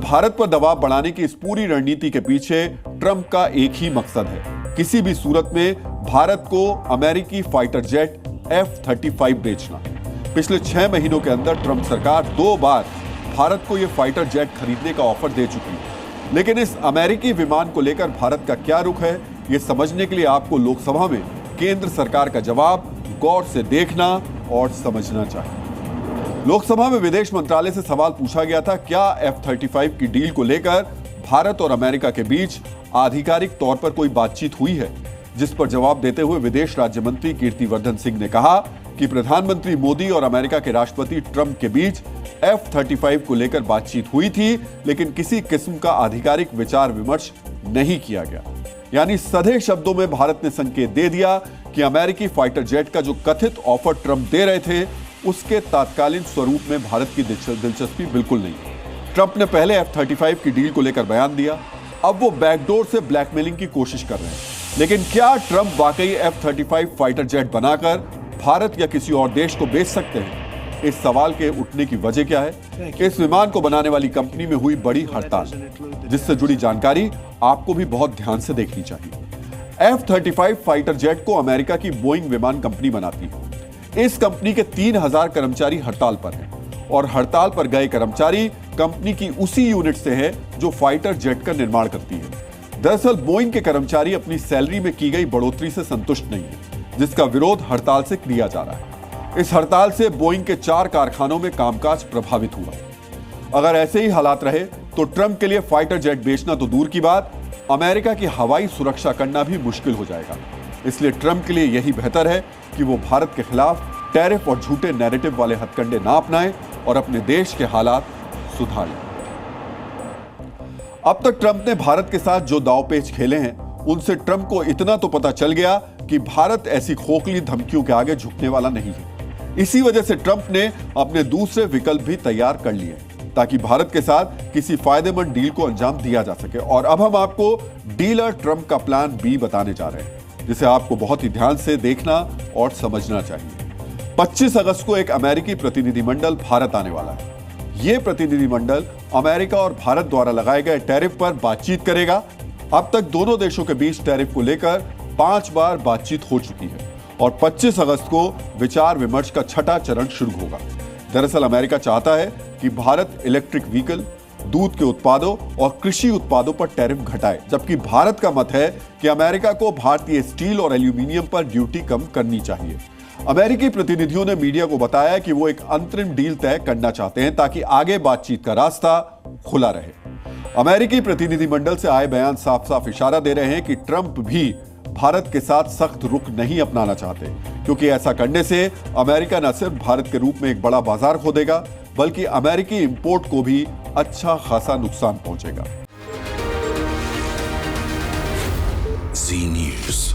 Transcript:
भारत पर दबाव बढ़ाने की इस पूरी रणनीति के पीछे ट्रंप का एक ही मकसद है, किसी भी सूरत में भारत को अमेरिकी फाइटर जेट F-35 बेचना। पिछले 6 महीनों के अंदर ट्रंप सरकार 2 बार भारत को यह फाइटर जेट खरीदने का ऑफर दे चुकी है। लेकिन इस अमेरिकी विमान को लेकर भारत का क्या रुख है, यह समझने के लिए आपको लोकसभा में केंद्र सरकार का जवाब गौर से देखना और समझना चाहिए। लोकसभा में विदेश मंत्रालय से सवाल पूछा गया था, क्या F-35 की डील को लेकर भारत और अमेरिका के बीच आधिकारिक तौर पर कोई बातचीत हुई है, जिस पर जवाब देते हुए विदेश राज्य मंत्री कीर्तिवर्धन सिंह ने कहा कि प्रधानमंत्री मोदी और अमेरिका के राष्ट्रपति ट्रंप के बीच F-35 को लेकर बातचीत हुई थी, लेकिन किसी किस्म का आधिकारिक विचार विमर्श नहीं किया गया। यानी सीधे शब्दों में भारत ने संकेत दे दिया कि अमेरिकी फाइटर जेट का जो कथित ऑफर ट्रंप दे रहे थे, उसके तात्कालिक स्वरूप में भारत की दिलचस्पी बिल्कुल नहीं। ट्रंप ने पहले F-35 की डील को लेकर बयान दिया, अब वो बैकडोर से ब्लैकमेलिंग की कोशिश कर रहे हैं। लेकिन क्या ट्रंप वाकई F-35 फाइटर जेट बनाकर भारत या किसी और देश को बेच सकते हैं? इस सवाल के उठने की वजह क्या है? इस विमान को बनाने वाली कंपनी में हुई बड़ी हड़ताल, जिससे जुड़ी जानकारी आपको भी बहुत ध्यान से देखनी चाहिए। F-35 फाइटर जेट को अमेरिका की बोइंग विमान कंपनी बनाती है। इस कंपनी के 3000 कर्मचारी हड़ताल पर हैं और हड़ताल पर गए कर्मचारी कंपनी की उसी यूनिट से हैं जो फाइटर जेट का निर्माण करती है। दरअसल बोइंग के कर्मचारी अपनी सैलरी में की गई बढ़ोतरी से संतुष्ट नहीं है, जिसका विरोध हड़ताल से किया जा रहा है। इस हड़ताल से बोइंग के 4 कारखानों में कामकाज प्रभावित हुआ। अगर ऐसे ही हालात रहे तो ट्रंप के लिए फाइटर जेट बेचना तो दूर की बात, अमेरिका की हवाई सुरक्षा करना भी मुश्किल हो जाएगा। इसलिए ट्रंप के लिए यही बेहतर है कि वो भारत के खिलाफ टैरिफ और झूठे नैरेटिव वाले हथकंडे ना अपनाएं और अपने देश के हालात सुधारें। अब तक ट्रंप ने भारत के साथ जो दांवपेच खेले हैं, उनसे ट्रंप को इतना तो पता चल गया कि भारत ऐसी खोखली धमकियों के आगे झुकने वाला नहीं है। इसी वजह से ट्रंप ने अपने दूसरे विकल्प भी तैयार कर लिए ताकि भारत के साथ किसी फायदेमंद डील को अंजाम दिया जा सके। और अब हम आपको डीलर ट्रंप का प्लान बी बताने जा रहे हैं, जिसे आपको बहुत ही ध्यान से देखना और समझना चाहिए। 25 अगस्त को एक अमेरिकी प्रतिनिधिमंडल भारत आने वाला है। यह प्रतिनिधिमंडल अमेरिका और भारत द्वारा लगाए गए टैरिफ पर बातचीत करेगा। अब तक दोनों देशों के बीच टैरिफ को लेकर 5 बार बातचीत हो चुकी है और 25 अगस्त को विचार विमर्श का 6ठा चरण शुरू होगा। दरअसल अमेरिका चाहता है कि भारत इलेक्ट्रिक व्हीकल, दूध के उत्पादों और कृषि उत्पादों पर टैरिफ घटाए, जबकि भारत का मत है कि अमेरिका को भारतीय स्टील और एल्यूमिनियम पर ड्यूटी कम करनी चाहिए। अमेरिकी प्रतिनिधियों ने मीडिया को बताया कि वो एक अंतरिम डील तय करना चाहते हैं ताकि आगे बातचीत का रास्ता खुला रहे। अमेरिकी प्रतिनिधिमंडल से आए बयान साफ साफ इशारा दे रहे हैं कि ट्रंप भी भारत के साथ सख्त रुख नहीं अपनाना चाहते, क्योंकि ऐसा करने से अमेरिका न सिर्फ भारत के रूप में एक बड़ा बाजार खो देगा, बल्कि अमेरिकी इंपोर्ट को भी अच्छा खासा नुकसान पहुंचेगा। जी न्यूज़।